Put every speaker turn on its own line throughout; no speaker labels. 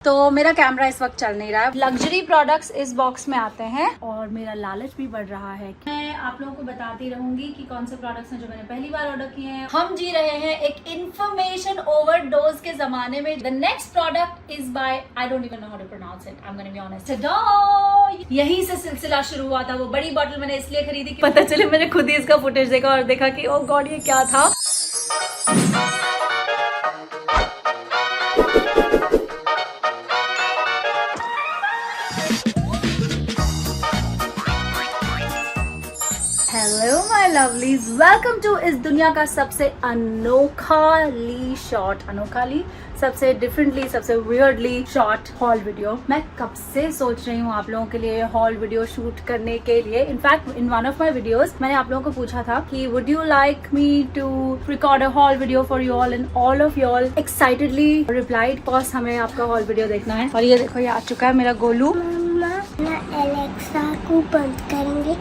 तो मेरा कैमरा इस वक्त चल नहीं रहा है। लग्जरी प्रोडक्ट्स इस बॉक्स में आते हैं और मेरा लालच भी बढ़ रहा है। मैं आप लोगों को बताती रहूंगी कि कौन से प्रोडक्ट्स हैं जो मैंने पहली बार ऑर्डर किए हैं। हम जी रहे हैं एक इंफॉर्मेशन ओवरडोज के जमाने में। The next product is by I don't even know how to pronounce it, I am gonna be honest. यहीं से सिलसिला शुरू हुआ था। वो बड़ी बॉटल मैंने इसलिए खरीदी कि पता चले, मैंने खुद ही इसका फुटेज देखा और देखा कि ओह गॉड ये क्या था। Hello my lovelies, welcome to इस दुनिया का सबसे अनोखाली सबसे डिफरेंटली, सबसे वियर्डली शॉर्ट हॉल वीडियो। मैं कब से सोच रही हूँ आप लोगों के लिए हॉल वीडियो शूट करने के लिए। In fact in one of my videos मैंने आप लोगों को पूछा था कि would you like me to record a whole video for you all, and all of you all excitedly replied cause हमें आपका हॉल वीडियो देखना है। और ये देखो, ये आ चुका है मेरा गोलू।
एलेक्सा को बंद करेंगे,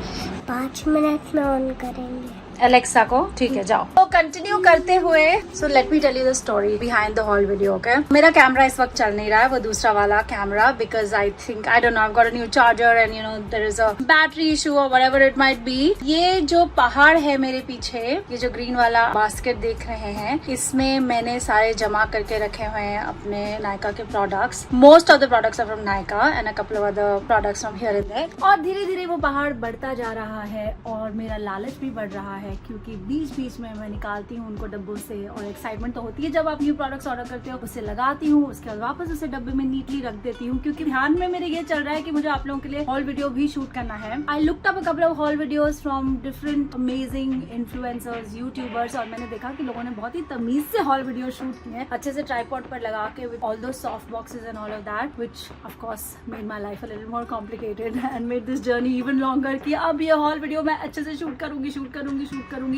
5 मिनट में ऑन करेंगे।
एलेक्सा को, ठीक है जाओ। तो कंटिन्यू करते हुए, so let me tell you the story behind the whole video. Okay, मेरा कैमरा इस वक्त चल नहीं रहा है, वो दूसरा वाला camera, because I think I don't know, I got a new charger and you know there is a battery issue और व्हाटएवर इट माइट बी। ये जो पहाड़ है मेरे पीछे, ये जो ग्रीन वाला बास्केट देख रहे हैं, इसमें मैंने सारे जमा करके रखे हुए हैं अपने नायका के products. Most of the products are from Nykaa and a couple of other products from here and there. और धीरे धीरे वो पहाड़ बढ़ता जा रहा है और मेरा लालच भी बढ़ रहा है, क्योंकि बीच में मैं निकालती हूँ उनको डब्बों से। और एक्साइटमेंट तो होती है जब आप न्यू प्रोडक्ट्स ऑर्डर करते हो, उसे लगाती हूँ, उसके बाद वापस उसे डब्बे में नीटली रख देती हूँ, क्योंकि ध्यान में मेरे ये चल रहा है कि मुझे आप लोगों के लिए हॉल वीडियो भी शूट करना है। I looked up a couple of hall videos from different amazing influencers, YouTubers, और मैंने देखा कि लोगों ने बहुत ही तमीज से हॉल वीडियो शूट किए हैं, अच्छे से ट्राइपॉड पर लगा के, विद ऑल दो soft boxes and all of that, which of course made my life a little more complicated and made this journey even longer. कि अब ये हॉल वीडियो मैं अच्छे से शूट करूंगी।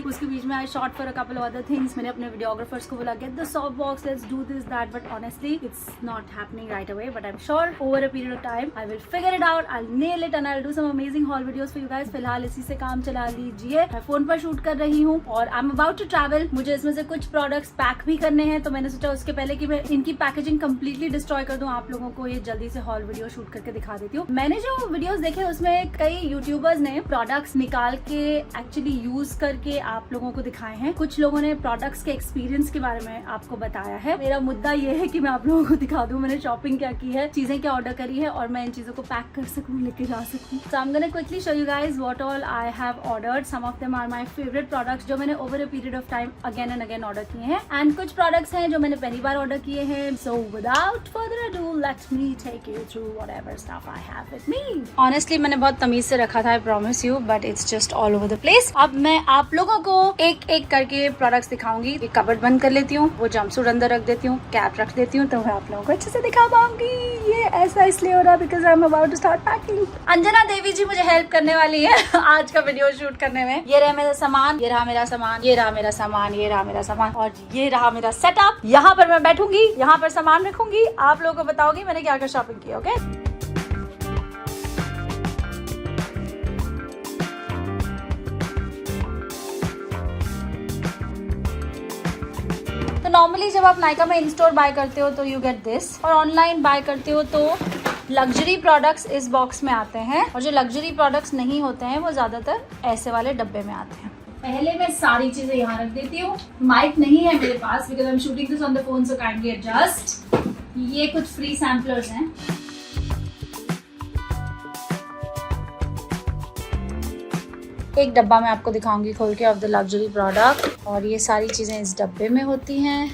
उसके बीच में आई shot for couple of other things. मैंने अपने videographers को बोला get the soft box, let's do this that, but honestly it's not happening right away, but I'm sure over a period of time I will figure it out, I'll nail it and I'll do some amazing haul videos for you guys. फिलहाल इसी से काम चला लीजिए। मैं phone पर shoot कर रही हूँ और I'm about to travel। मुझे इसमें से कुछ प्रोडक्ट्स पैक भी करने हैं, तो मैंने सोचा उसके पहले कि मैं इनकी पैकेजिंग कम्प्लीटली डिस्ट्रॉय कर दूं, आप लोगों को ये जल्दी से हॉल वीडियो शूट करके दिखा देती हूँ। मैंने जो वीडियोस देखे उसमें कई यूट्यूबर्स ने प्रोडक्ट्स निकाल के एक्चुअली यूज करके आप लोगों को दिखाए हैं। कुछ लोगों ने प्रोडक्ट्स के एक्सपीरियंस के बारे में आपको बताया है। मेरा मुद्दा ये है कि मैं आप लोगों को दिखा दूं मैंने शॉपिंग क्या की है, चीजें क्या ऑर्डर करी है, और मैं इन चीजों को पैक कर सकूं, लेके जा सकूं। So I'm gonna quickly show you guys what all I have ordered. Some of them are my favorite products जो मैंने over a period of time again and again order किए हैं, and कुछ प्रोडक्ट्स हैं जो मैंने पहली बार ऑर्डर किए हैं। So without further ado, let me take you through whatever stuff I have with me. Honestly मैंने बहुत तमीज से रखा था, I promise you, but it's just all over the place. अब मैं आप लोगों को एक एक करके प्रोडक्ट्स दिखाऊंगी। एक कबर्ड बंद कर लेती हूँ, वो जंपसूट अंदर रख देती हूँ, कैप रख देती हूँ, तो मैं आप लोगों को अच्छे से दिखा पाऊंगी। ये ऐसा इसलिए हो रहा है because I am about to start packing. Anjana Devi ji मुझे हेल्प करने वाली है आज का वीडियो शूट करने में। ये रहा मेरा सामान, ये रहा मेरा सामान, ये रहा मेरा सामान, ये रहा मेरा सामान, और ये रहा मेरा सेटअप। यहाँ पर मैं बैठूंगी, यहाँ पर सामान रखूंगी, आप लोगों को बताऊंगी मैंने क्या क्या शॉपिंग की। ओके, नॉर्मली जब आप नायका में इन स्टोर बाय करते हो तो यू गेट दिस, और ऑनलाइन बाय करते हो तो लग्जरी प्रोडक्ट्स इस बॉक्स में आते हैं, और जो लग्जरी प्रोडक्ट्स नहीं होते हैं वो ज्यादातर ऐसे वाले डब्बे में आते हैं। पहले मैं सारी चीजें यहाँ रख देती हूँ। माइक नहीं है मेरे पास because I am shooting this on the phone, so kindly adjust. ये कुछ फ्री सैम्पलर्स हैं। एक डब्बा मैं आपको दिखाऊंगी खोल के ऑफ द लग्जरी प्रोडक्ट, और ये सारी चीजें इस डब्बे में होती हैं।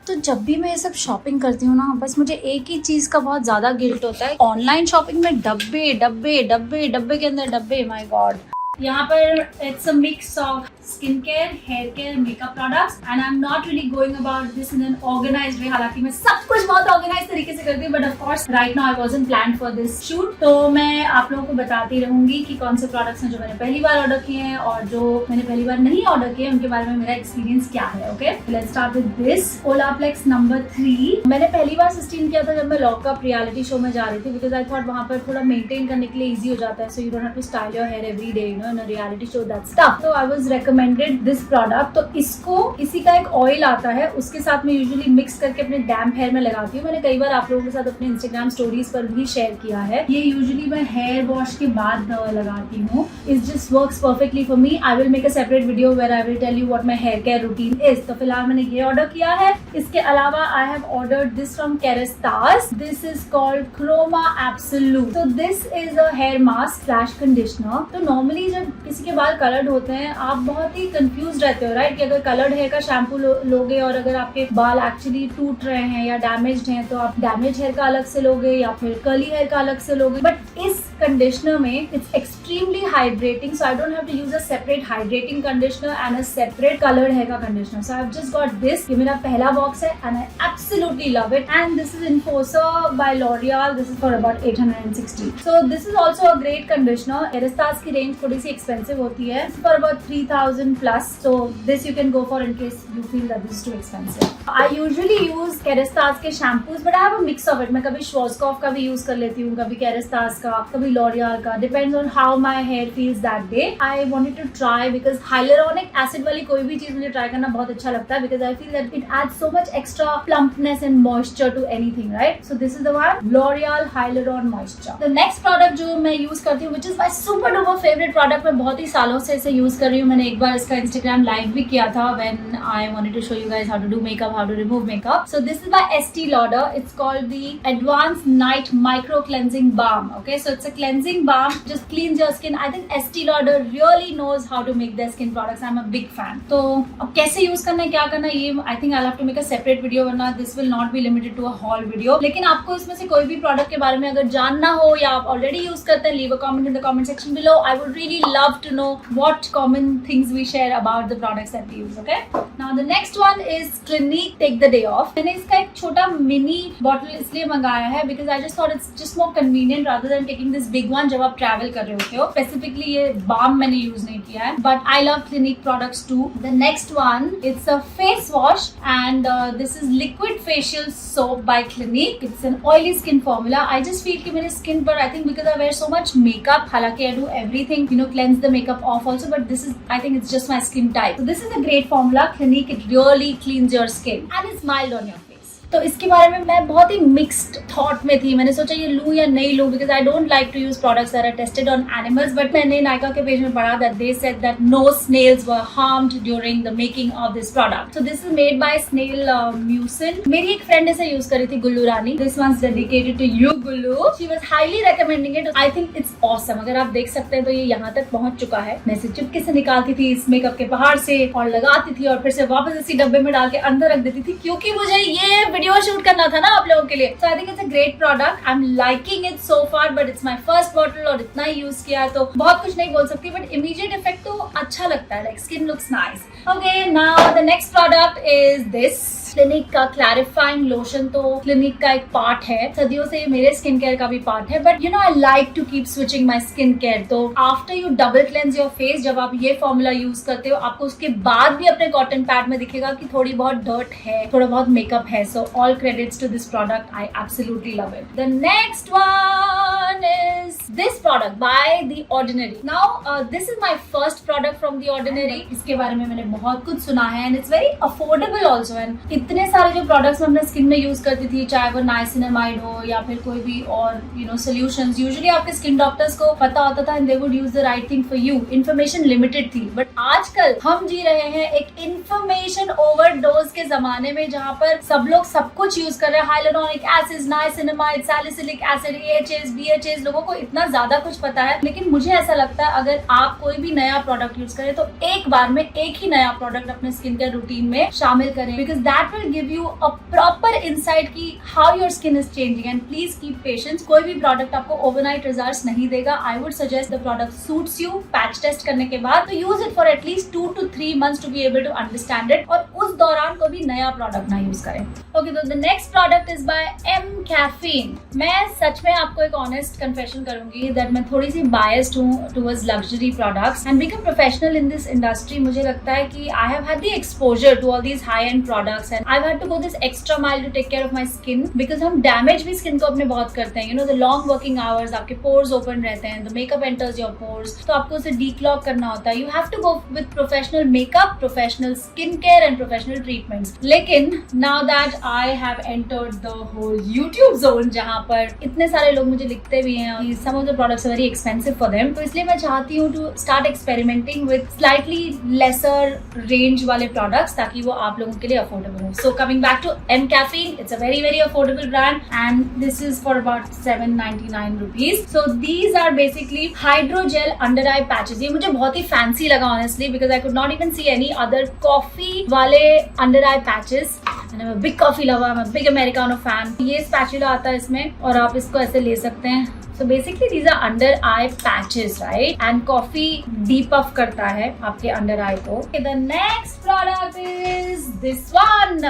तो जब भी मैं ये सब शॉपिंग करती हूँ ना, बस मुझे एक ही चीज का बहुत ज्यादा गिल्ट होता है। ऑनलाइन शॉपिंग में डब्बे डब्बे डब्बे डब्बे के अंदर डब्बे, माय गॉड। यहाँ पर it's a mix of skin care, hair care, makeup products, and I am not really going about this in an organised way. हालांकि मैं सब कुछ बहुत ऑर्गेनाइज तरीके से करती हूँ, but of course right now I wasn't planned for this shoot. तो मैं आप लोगों को बताती रहूंगी कि कौन से प्रोडक्ट्स हैं जो मैंने पहली बार ऑर्डर किए हैं, और जो मैंने पहली बार नहीं ऑर्डर किए उनके बारे में मेरा एक्सपीरियंस क्या है। Okay, let's start with this Olaplex number 3। मैंने पहली बार सस्टेन किया था जब मैं लॉकअप रियलिटी शो में जा रही थी, बिकॉज आई थॉट वहाँ पर थोड़ा मेंटेन करने के लिए ईजी हो जाता है, so you don't have to style your hair every day, you know, in a reality show that stuff. तो I was recommended this product. तो इसको इसी का एक ऑयल आता है, उसके साथ मैं यूजुअली मिक्स करके अपने डैम्प हेयर में लगाती हूँ। मैंने कई बार आप लोगों के साथ अपने इंस्टाग्राम स्टोरीज पर भी शेयर किया है। ये यूजुअली मैं हेयर वॉश के बाद लगाती हूँ। It just works perfectly for me. I will make a separate video where I will tell you what my hair care routine is. तो फिलहाल मैंने ये ऑर्डर किया है। इसके अलावा I have ordered this from Kérastase. This is called Chroma Absolute. तो this is a hair mask slash conditioner. तो नॉर्मली जब किसी के बाल कलर्ड होते हैं आप बहुत ही कंफ्यूज रहते हो, राइट, कि अगर कलर्ड हेयर का शैम्पू लोगे और अगर आपके बाल एक्चुअली टूट रहे हैं या डैमेज्ड हैं तो आप डैमेज हेयर का अलग से लोगे या फिर कर्ली हेयर का अलग से लोगे। बट इस कंडीशनर में it's extremely hydrating, so I don't have to use a separate hydrating conditioner and a separate coloured hair का conditioner. So I have just got this. ये मेरा पहला बॉक्स है and I absolutely love it. And this is Enforcer by L'Oreal. This is for about 860. So this is also a great conditioner. Kérastase की range थोड़ी सी expensive होती है, for about 3000 plus. So this you can go for in case you feel that this is too expensive. I usually use Kérastase के shampoos, but I have a mix of it. मैं कभी Schwarzkopf का भी use कर लेती हूँ, कभी Kérastase का, कभी L'Oreal का. Depends on how my hair feels that day. I wanted to try because hyaluronic acid वाली कोई भी चीज मुझे ट्राई करना बहुत अच्छा लगता है because I feel that it adds so much extra plumpness and moisture to anything, right? So this is the one, L'Oreal Hyaluron Moisture. The next product जो मैं यूज करती हूँ, which is my super duper favorite product, मैं बहुत ही सालों से इसे use कर रही हूँ। मैंने एक बार इसका Instagram live भी किया था when I wanted to show you guys how to do makeup, how to remove makeup. So this is by Estee Lauder. It's called the Advanced Night Micro Cleansing Balm. Okay, so it's a cleansing balm, just cleans your skin. I think Estee Lauder really knows how to make their skin products. I'm a big fan. तो अब कैसे use करना है, क्या करना है, ये I think I'll have to make a separate video, वरना this will not be limited to a haul video. लेकिन आपको इसमें से कोई भी प्रोडक्ट के बारे में अगर जानना हो या आप ऑलरेडी यूज करते हैं, leave a comment in the comment section below. I would really love to know what common things we share about the products that we use. Okay, now the next one is Clinique take the day off. मैंने इसका एक छोटा mini bottle इसलिए मंगाया है because I just thought it's just more convenient rather than taking this big one जब आप travel कर रहे होते हो. स्पेसिफिकली ये बाम मैंने यूज नहीं किया है, but I love Clinique products too. The next one it's a face wash and this is liquid facial soap by Clinique. It's an oily skin formula. I just feel कि मेरे skin पर, I think because I wear so much makeup, हालांकि I do everything, you know, cleanse the makeup off also, but this is, I think it's just my skin type. So this is a great formula. Clinique, it really cleans your skin and it's mild on your face. तो इसके बारे में मैं बहुत ही mixed thought में थी. मैंने सोचा ये लूं या नहीं लूं because I don't like to use products that are tested on animals. But मैंने नायका के पेज में पढ़ा that they said that no snails were harmed during the making of this product. So this is made by snail mucin. मेरी एक friend इसे use करी थी, Gullu Rani. This one's dedicated to you Gullu. She was highly recommending it. I think it's awesome. अगर आप देख सकते हैं तो ये यहाँ तक पहुंच चुका है. मैं इसे चुपके से निकालती थी इस मेकअप के पहाड़ से और लगाती थी और फिर से वापस इसी डब्बे में डाल के अंदर रख देती थी क्योंकि मुझे ये वीडियो शूट करना था ना आप लोगों के लिए. So I think it's a great product. I am liking it so far, but it's my first bottle और इतना ही यूज किया है तो बहुत कुछ नहीं बोल सकती, बट इमीडिएट इफेक्ट तो अच्छा लगता है. Like skin looks nice. Okay, now the next product is this Clinique का क्लैरिफाइंग लोशन. तो Clinique का एक पार्ट है, सदियों से मेरे स्किन केयर का भी पार्ट है, but you know I like to keep switching my skin care. तो after you double cleanse your face, जब आप ये फॉर्मूला यूज करते हो आपको उसके बाद भी अपने कॉटन पैड में दिखेगा कि थोड़ी बहुत डर्ट है, थोड़ा बहुत मेकअप है. So all credits to this product. I absolutely love it. The next one is this product by the Ordinary. Now this is my first product from the Ordinary. इसके बारे में मैंने बहुत कुछ सुना है and it's very affordable also. And इतने सारे जो प्रोडक्ट्स मैं अपने स्किन में यूज करती थी, चाहे वो नाइसिनामाइड हो या फिर कोई भी और यू नो सॉल्यूशंस, यूजुअली आपके स्किन डॉक्टर्स को पता होता था and they would use the right thing for you. Information limited थी, बट आजकल हम जी रहे हैं एक इन्फॉर्मेशन ओवरडोज के जमाने में जहां पर सब लोग सब कुछ यूज कर रहे हैं. Hyaluronic acid, niacinamide, salicylic acid, AHAs, BHAs, लोगों को इतना ज्यादा कुछ पता है. लेकिन मुझे ऐसा लगता है अगर आप कोई भी नया प्रोडक्ट यूज करें तो एक बार में एक ही नया प्रोडक्ट अपने स्किन केयर रूटीन में शामिल करें because that will give you a proper insight की how your skin is changing and please keep patience. कोई भी प्रोडक्ट आपको overnight results नहीं देगा. I would suggest the product suits you patch test करने के बाद तो use it for at least 2 to 3 months to be able to understand it और उस दौरान कोई भी नया प्रोडक्ट ना यूज करें. Okay, तो the next product is by M Caffeine. मैं सच में आपको एक ऑनेस्ट कन्फेशन करूंगी करूंगी दैट मैं थोड़ी सी बायस्ड हूँ towards luxury products and being a professional in this industry मुझे लगता है कि I have had the exposure to all these high end products and I had to go this extra mile to take care of my skin because हम damage भी skin को अपने बहुत करते हैं. You know the long working hours, आपके pores open रहते हैं, the makeup enters your pores, तो आपको उसे डीक्लॉग करना होता है. You have to go with professional makeup, professional skin care and professional treatments. लेकिन now that I have entered the whole YouTube zone जहां पर इतने सारे लोग मुझे लिखते भी हैं कि some of the products are very expensive for them, तो इसलिए मैं चाहती हूँ to start experimenting with slightly lesser range वाले प्रोडक्ट्स ताकि वो आप लोगों के लिए अफोर्डेबल हो. So coming back to M Caffeine, it's a very very affordable brand and this is for about 799 rupees. So these are basically hydrogel under eye patches. ये मुझे बहुत ही fancy लगा honestly because I could not even see any other coffee वाले under eye patches. And I'm a big coffee lover, I'm a big Americano fan. ये spatula आता है इसमें और आप इसको ऐसे ले सकते हैं. So basically these are under eye patches, right? And coffee depuff करता है आपके under eye को. Okay, the next product is this one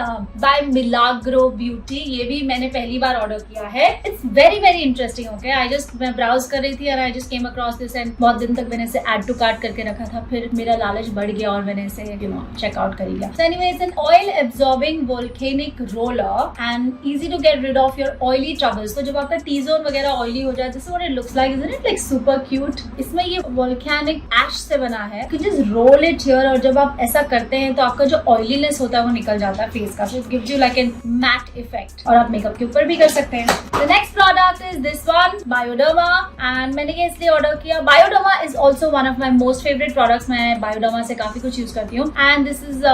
by Milagro Beauty. ये भी मैंने पहली बार ऑर्डर किया है. It's very very interesting. Okay, मैं ब्राउज कर रही थी and I just came across this and बहुत दिन तक मैंने इसे add to cart करके रखा था. फिर मेरा लालच बढ़ गया और मैंने इसे check out कर लिया. So anyway, it's an oil absorbing volcanic roller and easy to get rid of your oily troubles. तो जब आपका T-zone वगैरह oily हो जाए, this is what it looks like, isn't it? Like super cute. इसमें ये volcanic ash से बना है. You just roll it here और जब आप ऐसा करते हैं तो आपका जो oiliness होता है वो निकल जाता है फेस का. So it gives you like a matte effect. और आप मेकअप के ऊपर भी कर सकते हैं. The next product is this one, Bioderma, and मैंने ये इसलिए ऑर्डर किया. Bioderma is also one of my most favorite products. मैं Bioderma से काफी कुछ यूज करती हूँ. And this is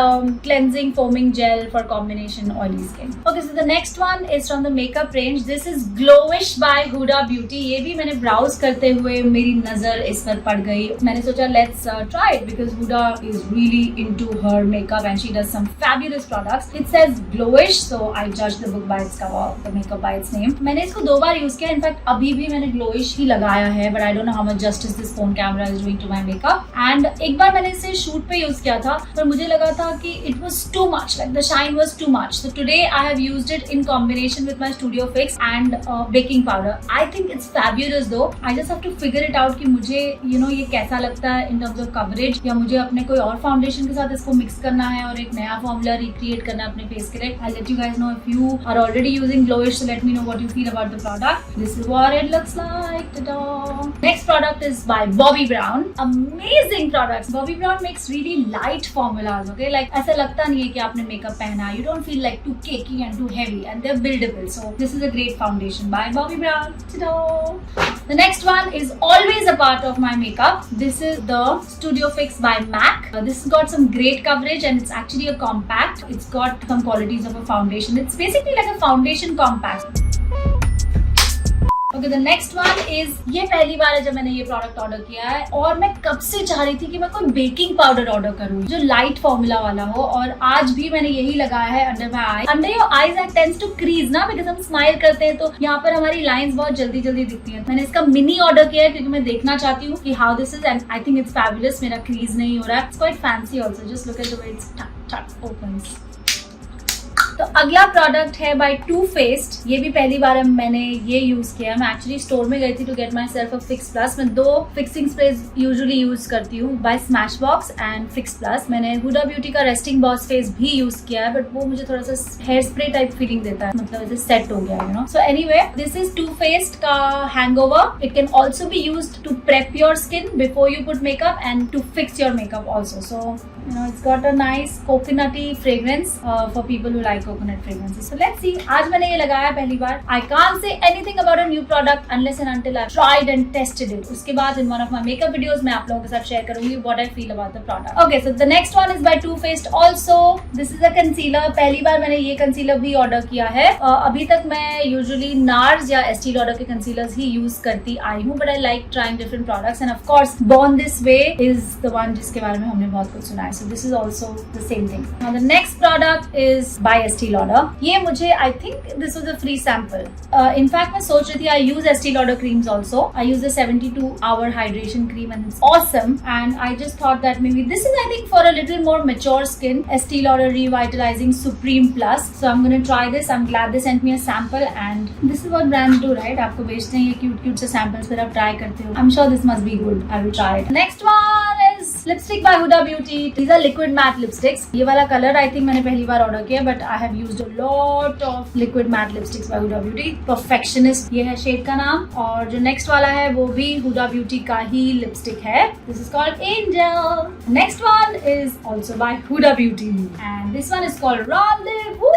cleansing foaming gel for combination oily skin. Okay, so the next one is from the makeup range. This is Glowish by Huda Beauty. ये भी मैंने browse करते हुए मेरी नजर इस पर पड़ गई. मैंने सोचा let's try it because Huda is really into her makeup and she does some fabulous products. It says Glowish, so I judged the book by its cover, the makeup by its name. मैंने इसको 2 बार use किया. In fact अभी भी मैंने Glowish ही लगाया है, but I don't know how much justice this phone camera is doing to my makeup. And एक बार मैंने इसे शूट पे यूज किया था पर मुझे लगा था कि it was too much, like the shine was too much. So today I have used it in combination with my Studio Fix and baking powder. I think it's fabulous though. I just have to figure it out कि मुझे ये कैसा लगता है in terms of coverage, या मुझे अपने कोई और फाउंडेशन के साथ इसको मिक्स करना है और एक नया फॉर्मूला रिक्रिएट करना है अपने फेस के लिए. I'll let you guys know if you are already using Glowish, so let me know what you feel about the product. This is what it looks like. Ta-da! Next product is by Bobbi Brown. Amazing products. Bobbi Brown makes really light formulas. Okay, like ऐसा लगता नहीं है कि आपने makeup पहना. You don't feel like too cakey and too heavy, and they're buildable. So this is a great foundation by Bobbi Brown. Ta-da! The next one is always a part of my makeup. This is the Studio Fix by MAC. This has got some great coverage and it's actually a compact. It's got some qualities of a foundation. It's basically like a foundation compact. Okay, the next one is, ये पहली बार है जब मैंने ये product order किया है और मैं कब से चाह रही थी कि मैं कोई बेकिंग पाउडर ऑर्डर करूँ जो लाइट फॉर्मूला वाला हो, और आज भी मैंने यही लगाया है under my eye. Under your eyes that tends to crease ना, बिकॉज हम स्माइल करते हैं तो यहाँ पर हमारी लाइंस बहुत जल्दी जल्दी दिखती हैं. मैंने इसका मिनी ऑर्डर किया है क्योंकि मैं देखना चाहती हूँ कि how this is, and I think it's fabulous. मेरा क्रीज नहीं हो रहा है. It's quite fancy also. Just look at the way it's टक ओपन्स. तो अगला प्रोडक्ट है बाय टू फेस्ड. ये भी पहली बार मैंने ये यूज किया. मैं एक्चुअली स्टोर में गई थी to get myself a Fix Plus. मैं 2 फिक्सिंग स्प्रेज यूजुअली यूज करती हूँ, by Smashbox and Fix Plus. मैंने हुडा ब्यूटी का रेस्टिंग बॉस फेस भी यूज किया है, बट वो मुझे थोड़ा सा हेयर स्प्रे टाइप फीलिंग देता है, मतलब ऐसे सेट हो गया. So anyway, this is Too Faced का Hangover. It can also be used to prep your skin before you put makeup and to fix your makeup also. So it's got a nice coconutty fragrance for people who like coconut fragrances. So let's see. आज मैंने ये लगाया पहली बार. I can't say anything about a new product unless and until I've tried and tested it. उसके बाद in one of my makeup videos मैं आप लोगों के साथ share करूंगी what I feel about the product. Okay, so the next one is by Too Faced also. This is a concealer. पहली बार मैंने ये concealer भी order किया है. अभी तक मैं usually NARS या Estee Lauder के concealers ही use करती आई हूँ, but I like trying different products, and of course Born This Way is the one जिसके बारे में हमने बहुत कुछ सुना है. So this is also the same thing. Now the next product is by Estee Lauder. ये मुझे I think this was a free sample. In fact मैं सोच रही थी I use Estee Lauder creams also. I use the 72-hour hydration cream and it's awesome. And I just thought that maybe this is I think for a little more mature skin. Estee Lauder Revitalizing Supreme Plus. So I'm gonna try this. I'm glad they sent me a sample and this is what brands do, right? आपको बेचते हैं ये cute से samples फिर आप try करते हो. I'm sure this must be good. I will try it. Next one is lipstick by Huda Beauty. These are liquid matte lipsticks. ये वाला कलर आई थिंक मैंने पहली बार ऑर्डर किया but I have used a lot of liquid matte lipsticks by Huda Beauty. Perfectionist ये है shade का नाम. और जो नेक्स्ट वाला है वो भी हुडा ब्यूटी का ही लिपस्टिक है. This is called angel. Next one is also by Huda Beauty and this one is called Rendezvous.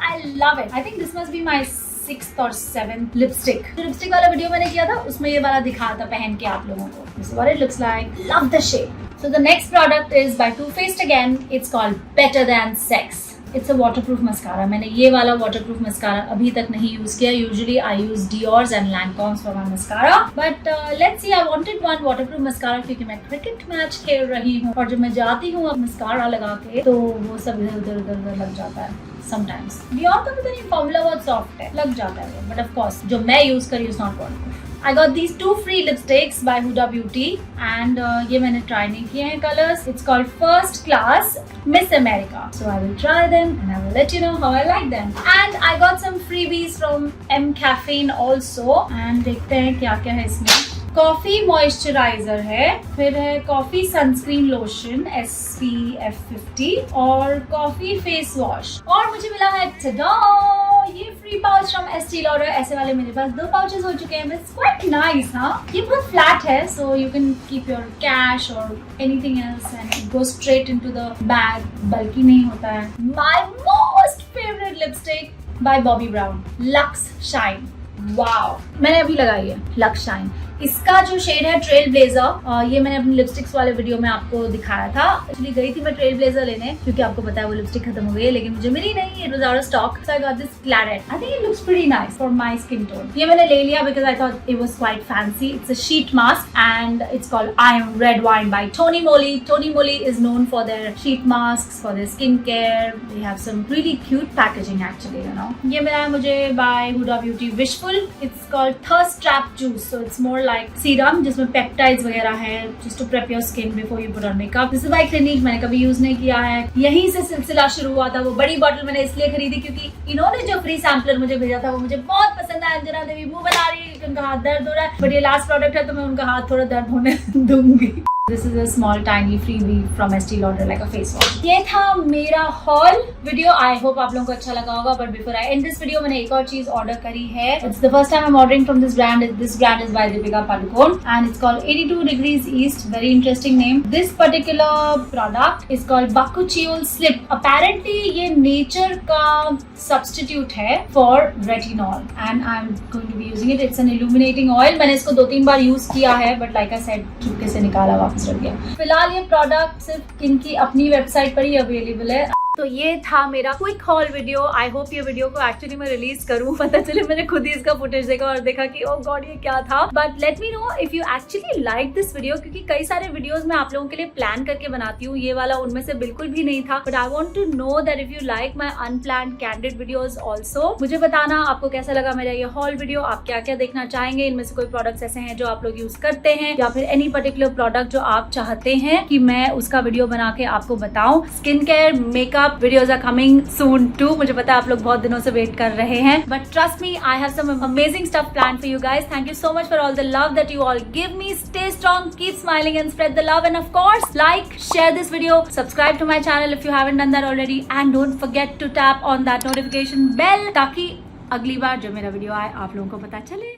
I love it. I think this must be my 6th or 7th lipstick. जो lipstick वाला video मैंने किया था उसमें ये वाला दिखा था पहन के आप लोगों को. This is what it looks like. Love the shade. So the next product is by Too Faced again. It's called Better Than Sex. It's a waterproof mascara. मैंने ये वाला waterproof mascara अभी तक नहीं यूज किया. Usually I use Dior's and Lancome's for my mascara. But let's see. I wanted one waterproof mascara क्योंकि मैं cricket match खेल रही हूँ और जब मैं जाती हूँ अब mascara लगा के तो वो सब इधर लग जाता है. Sometimes. Dior का पता नहीं formula बहुत soft है. लग जाता है वो. But of course जो मैं use करी is not waterproof. I got these 2 free lipsticks by Huda Beauty and ये मैंने try नहीं किए हैं colors. It's called First Class Miss America. So I will try them and I will let you know how I like them. And I got some freebies from M Caffeine also. And देखते हैं क्या क्या है इसमें. Coffee moisturiser है, फिर है coffee sunscreen lotion SPF 50 और कॉफी फेस वॉश. और मुझे मिला है ये free pouch from Estee Lauder. ऐसे वाले मेरे पास 2 पाउचेस हो चुके हैं. It's quite nice. हाँ ये बहुत फ्लैट है so you can keep your cash और anything else and it goes straight into the bag. बल्कि नहीं होता है. My most favourite lipstick by Bobbi Brown Luxe Shine. Wow मैंने अभी लगाई है लक्स शाइन. इसका जो शेड है ट्रेल ब्लेजर. ये मैंने अपने लिपस्टिक्स वाले वीडियो में आपको दिखाया था. एक्चुअली गई थी मैं ट्रेल ब्लेजर लेने क्योंकि आपको पता है वो लिपस्टिक खत्म हो गई है लेकिन मुझे मिली नहीं. It was out of stock so I got this claret. I think it looks pretty nice for my skin tone. ये मैंने ले लिया because I thought it was quite fancy. It's a sheet mask and it's called I am red wine by Tony Moly. Tony Moly is known for their sheet masks for their skin care. They have some really cute packaging actually you no. ये मिला है मुझे by Huda Beauty wishful. It's called thirst trap juice. So it's more like serum जिसमें peptides वगैरह है just to prep your skin before you put on makeup. This is by Clinique. मैंने कभी use नहीं किया है. यहीं से सिलसिला शुरू हुआ था. वो बड़ी बॉटल मैंने इसलिए खरीदी क्योंकि इन्होंने जो फ्री सैम्पलर मुझे भेजा था वो मुझे बहुत पसंद है. अंजना देवी मुंह बना रही है, उनका हाथ दर्द हो रहा है बट ये लास्ट प्रोडक्ट है तो मैं उनका हाथ थोड़ा दर्द होने दूंगी. This is a small tiny freebie from Estee Lauder like a face wash. ये था मेरा haul video. I hope आप लोगों को अच्छा लगा होगा. But before I end this video, मैंने एक और चीज ऑर्डर करी है. It's the first time I'm ordering from this brand. This brand is by Deepika Padukone and it's called 82 Degrees East. Very interesting name. This particular product is called Bakuchiol Slip. Apparently ये nature का substitute है for retinol and I'm going to be using it. It's an illuminating oil. मैंने इसको 2-3 बार use किया है but like I said चुपके से निकाला वापस रख गया. फिलहाल ये प्रोडक्ट सिर्फ इनकी अपनी वेबसाइट पर ही अवेलेबल है. तो ये था मेरा quick hall video. I hope ये वीडियो को एक्चुअली मैं रिलीज करूं. पता चले मैंने खुद ही इसका फुटेज देखा और देखा कि ओह गॉड ये क्या था. But let me know if you actually like this video क्योंकि कई सारे वीडियोस मैं आप लोगों के लिए प्लान करके बनाती हूँ. ये वाला उनमें से बिल्कुल भी नहीं था. But I want to know that if you like my unplanned candid videos also. मुझे बताना आपको कैसा लगा मेरा ये हॉल वीडियो. आप क्या क्या देखना चाहेंगे. इनमें से कोई प्रोडक्ट्स ऐसे हैं जो आप लोग यूज करते हैं या फिर एनी पर्टिकुलर प्रोडक्ट जो आप चाहते हैं कि मैं उसका वीडियो बना के आपको बताऊं. Skin care makeup videos are coming soon too. मुझे पता है आप लोग बहुत दिनों से वेट कर रहे हैं but trust me I have some amazing stuff planned for you guys. Thank you so much for all the love that you all give me. Stay strong, keep smiling and spread the love and of course like, share this video, subscribe to my channel if you haven't done that already and don't forget to tap on that notification bell ताकि अगली बार जब मेरा video आए आप लोगों को पता चले.